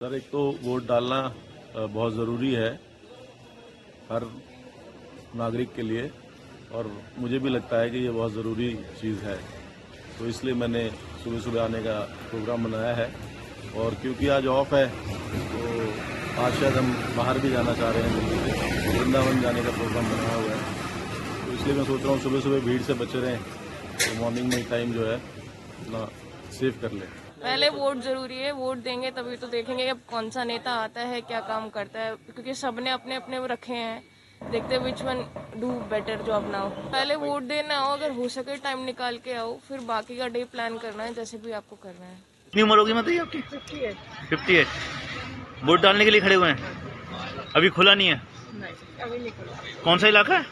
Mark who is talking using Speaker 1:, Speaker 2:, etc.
Speaker 1: Sir, एक तो vote डालना बहुत ज़रूरी है हर नागरिक के लिए, और मुझे भी लगता है कि ये बहुत ज़रूरी चीज़ है। तो इसलिए मैंने सुबह सुबह आने का प्रोग्राम बनाया है। और क्योंकि आज ऑफ है तो आज शायद हम बाहर भी जाना चाह रहे हैं, दिल्ली से वृंदावन जाने का प्रोग्राम बनाया हुआ है। तो इसलिए मैं सोच रहा हूँ सुबह सुबह भीड़ से बचे रहें, तो मॉर्निंग में टाइम जो है अपना सेव कर लें।
Speaker 2: पहले वोट जरूरी है, वोट देंगे तभी तो देखेंगे अब कौन सा नेता आता है, क्या काम करता है, क्योंकि सबने अपने अपने वो रखे हैं। देखते हैं which one do better job now. पहले वोट देना आओ, अगर हो सके टाइम निकाल के आओ, फिर बाकी का डे प्लान करना है जैसे भी आपको करना है।
Speaker 3: कितनी उम्र होगी मतलब आपकी? 58। वोट डालने के लिए खड़े हुए हैं? अभी खुला नहीं है?
Speaker 2: नहीं, अभी नहीं खुला।
Speaker 3: कौन सा इलाका है?